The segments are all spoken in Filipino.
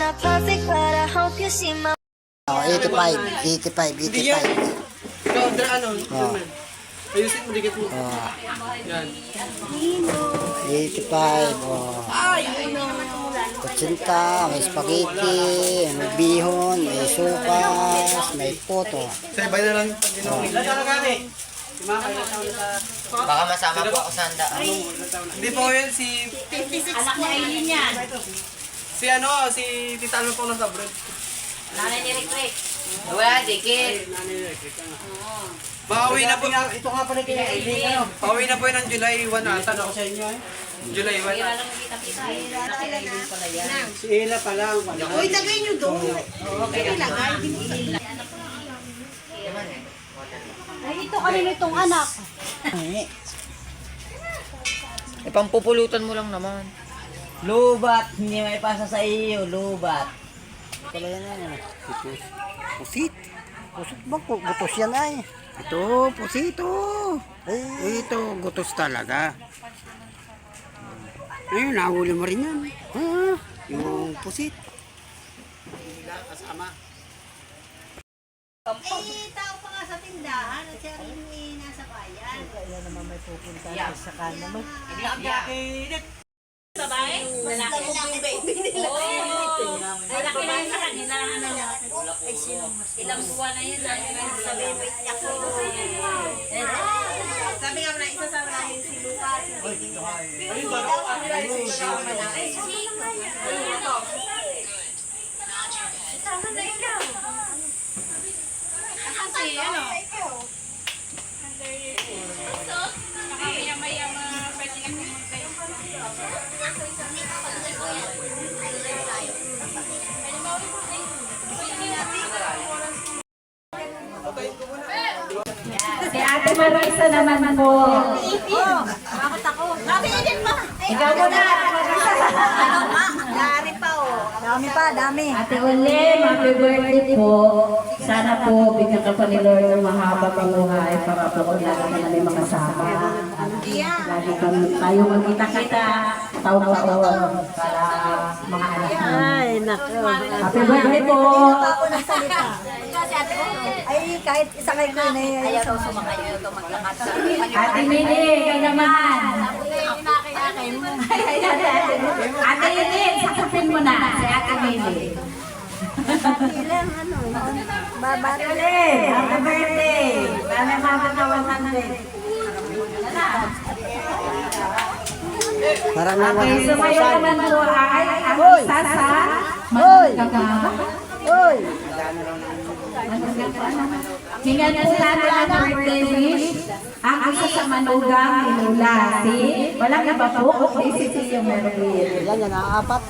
not perfect, but I hope you see my. Oh, 85. Ikaw, ano? Ayusin mo, dikit mo. Oh, Yan. 85. Oh. Kutsinta, may spaghetti, may bihon, may supas, may poto. Sabay na lang. Ilan na kami? Baka masama po ako sa handaan. Hindi po yun, si... 56 anak ni Aileen yan. Si Tita Alma po nasa abroad. Nanay ni Rick Rick. Wala, dikit. Pauwi na po. Ito nga pala kaya Aileen. Pauwi na po yun ng July 1 ata. Ako sa inyo eh. July 1. Kira lang kita-kita eh. Si Ela pala ang pala. Uy, tagay nyo doon. Okay lang. Ay, ito kami nitong anak. E, pampupulutan mo lang naman. Lubat, hindi may pasa sa iyo, lubat. Pala yan ay. Pusit. Pusit ba? Gutos yan ay. Ito, pusito. Ito, gutos talaga. Ayun, nahuli mo rin yan. Yung pusit. Eh, tao pa nga sa tindahan at siya rin nasa bayan. Kaya naman may pupunta sa kanan. Babae? Lalaki na yung baby nila. Ay, laki na yun sa kanila. Ilang buwan na yun. Sa baby niya ko. Sabi nga na isa sa namin si Lucas. Sama na ikaw. Kasi ano? Si Ate Marisa naman po. Bakit ako? Bakit din ba? Ikaw muna, Ate Marisa. Ano ma? Dari pa oh. Dami pa, dami. Ate Ulim, happy birthday po. Sana po, bigyan ka pa ni Lord ng mahaba pang buhay para po kung lagi ka namin makasama. Lagi kami tayo magkita-kita, taon-taon para mga anak mo. Ay, naku. Happy birthday po. Ako ng salita. Ay, kahit isa kay ko na yun. Ayaw daw sumakayo ito maglakad sa Ate Mili, ikaw naman. Ate Mili, sakupin mo na si Ate Mili. Ilang ano, Ate Mili, happy birthday. Dami makatawan natin. Para naman. Okay, so ngayon naman po ay ang isa sa magkakaba. Hoy! Hingan po natin ang birthday wish. Ang isa sa manugang ni Lola. Walang iba po, kundi si Tio Merlin. Yan, apat.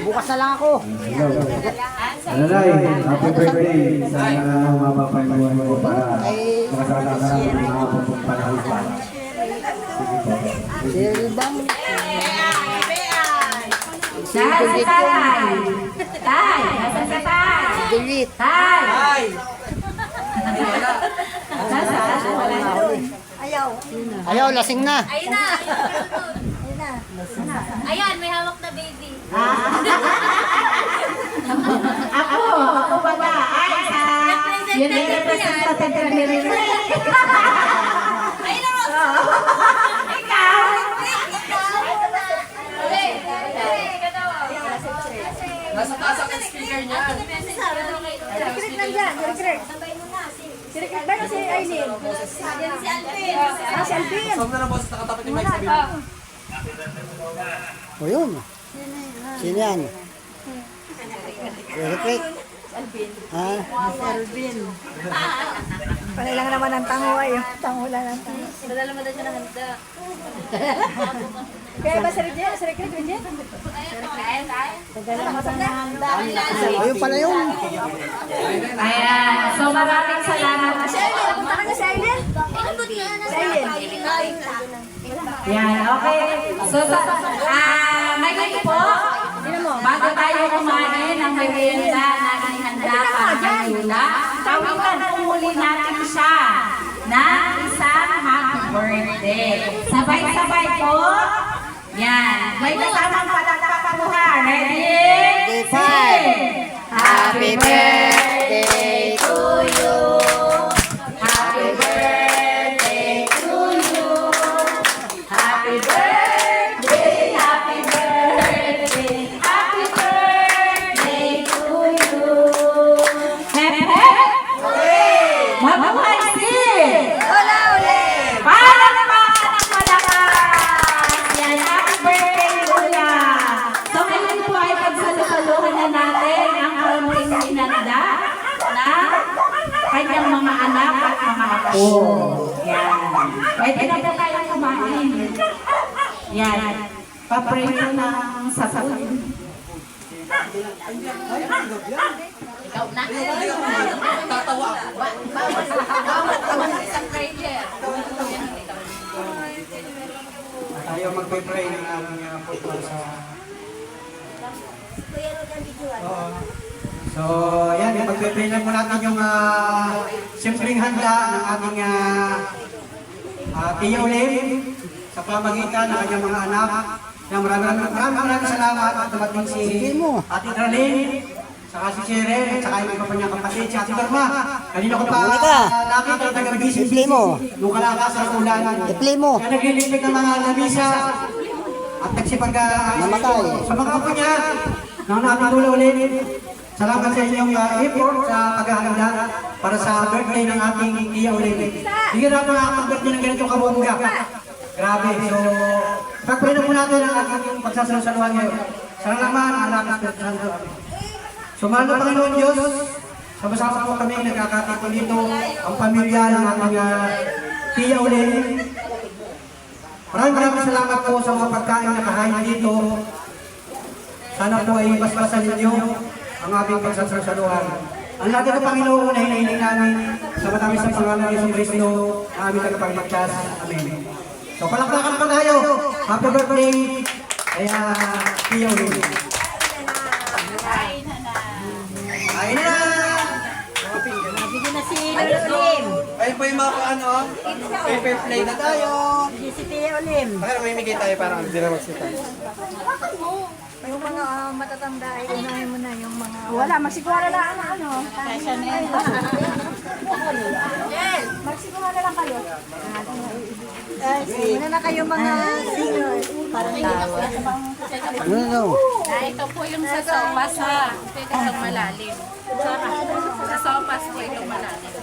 Bukas na lang ako. Nanay, happy birthday. Sana mapapanuhan mo para makasala ka ng mga pupunta na upan. Silbang. Dahil si Tay. Tay, nasa si Tay. Delete. Tay. Ay! Nasa? Wala doon. ayaw. Ayaw, lasing na. Ayun na. Ayan, may hawak na baby. Ako ba ba? Ay, yun ay representative ka ni Riri. Ayun na. Ikaw. Nasa taas ang speaker niya. Direct nandyan, direct. Direct ba si Aileen? Si Alvin. Ah, si Alvin. Saan na na boss, nakatapat yung mic sa bilang. O yun. Sino yan? Eric. Ha? Alvin. Panilang naman ang tango ay. Tango lang ang tango. Madala mo daw siya ng handa. Kaya ba si Regine? Si Regine? Regine? Madala naman ang handa. Ayun pala yun. Ayan. So maraming salamat. Si Aileen, punta ka na si Aileen? Si Aileen. Yan, okay. So, ngayon po, bago tayo kumain ng merienda na inihanda para kay Lola, tawitan po muli natin siya ng isang happy birthday. Sabay-sabay po. Yan. May kasamang palakpakan mo ha. Ready? Five. Happy birthday to you. Happy birthday to you. Happy birthday, happy birthday, happy birthday to you. Hep, hep. Mabuhay sis! Palakpakan ng malakas! Yan, happy birthday, Kuya! So ngayon po ay pagsalusaluhan na natin ang kaunting inanda na kanyang mga anak at mga apo. Yan. Pwede na po tayong kumain. Yan. Paprito ng sapon. Tayo magpe-pray ng aming football sa... Oo. So, yan, magpe-pray lang po natin yung simpleng handa ng ating Tia Ulim sa pamagitan ng kanyang mga anak. Maraming salamat at dumating si Ate Darlene, saka si Cheryl, saka yung iba pa niyang kapatid, si Ate Norma. Kanina ko pa nakita na taga-busy nung kalakas sa ulan. Kaya naglilipid ng mga lamisa at nagsipag sa mga apo niya nang napituloy ulit. Salamat sa inyong effort sa paghahanda para sa birthday ng ating Tia Ulim. Hindi na po nakakabirthday ng ganitong kabongga. Grabe. So, pagpray na po natin ang ating pagsasalusaluhan ngayon. Sana naman ang lakas ng Santo. So, mahal na Panginoon Diyos, sama-sama po kami nagkakatipon dito ang pamilya ng ating Tia Ulim. Maraming salamat po sa mga pagkain na kahain dito. Sana po ay basbasan ninyo ang ating pagsasalusaluhan. Ang lahat ng Panginoon ay hinihiling namin sa matamis ng pangalan ng Yesu Cristo na aming tagapagligtas. Amen. So, palakpakan po tayo. Happy birthday. Kaya, Tia Ulim. Kain na! Bigyan na si Lolo Ulim. Ayun po yung mga paper plate na tayo. Bigyan si Tia Ulim. Bakit may migay tayo para hindi na magsita? Yung mga matatanda ay unahin mo na yung mga... Wala, magsigwara na ano. Kaya na yan. Magsigwara lang kayo. Una na kayo mga singers. Parang tawa. Ito po yung sa sopas ha. Pwede itong malalim. Sa sopas po itong malalim.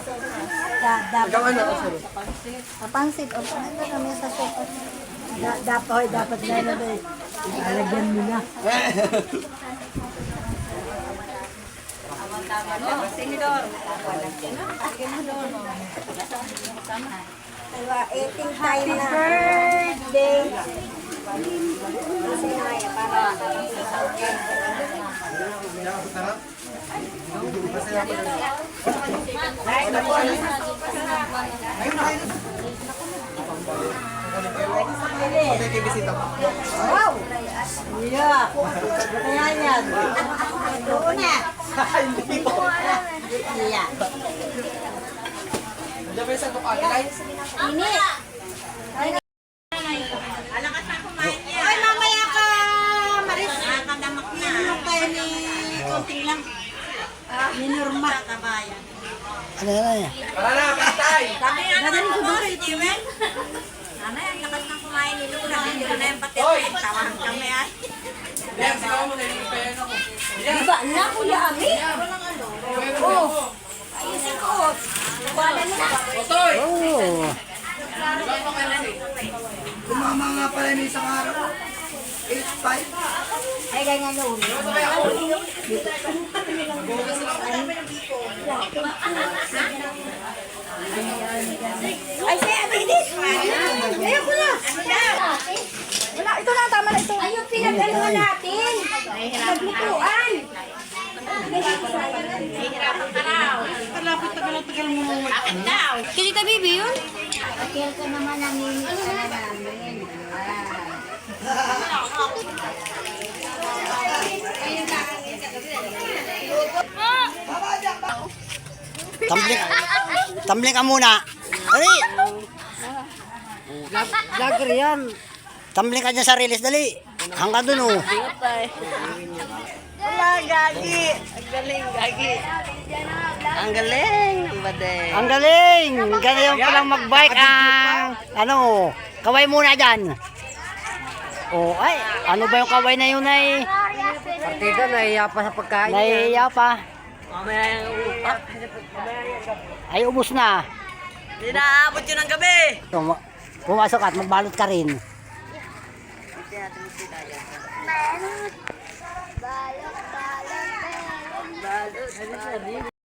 Pansit. O, ito kami sa sopa. Dapat na na ba. Alagyan mo na. Senador. Eating time na. Birthday. Wow! Yeah! Kaya yan. Doon na. Hindi po. Yeah. Diyan ba yung sa tukati, guys? Ini. Ay, mamaya ka, Maris. Nakadamak na. Minulong kayo ni konting lang. Minurma. Para na, patay! Nadaling ko doon ito, men. Nanay, ang lakas ng kumain ni Luna. Hindi ko na yung pati. Tawahan kami ay. Yan, sigaw mo na yung peno ko. Diba na, Kuya Ami? Oh. Ayusin ko. Wala na. Otoy! Kumama nga pala yung isang araw. 8-5. Ay, ganyan na ulo. Ay, siya, Abidis. Ayaw ko na. Wala, ito na, tama na ito. Ayun, pinag-aluhan natin. Naglutuan. Kita bibi yun? Akil ka naman ang nini ka namin. Tumbling ka muna. Dali! Vlogger yan. Tumbling ka dyan sa release, dali. Hanggang dun, oh. Wala, gagi. Ang galing, gagi. Ang galing ng bade. Ang galing! Ganyan palang mag-bike ang... Ano? Kaway muna dyan. Oh, ay, ano ba yung kaway na yun ay? Partida, nahiya pa sa pagkain. Nahiya pa. Mamaya yung utak. Ay, ubos na. Hindi naaabot yun ng gabi. Pumasok at magbalot ka rin. Balot, balot, balot, balot.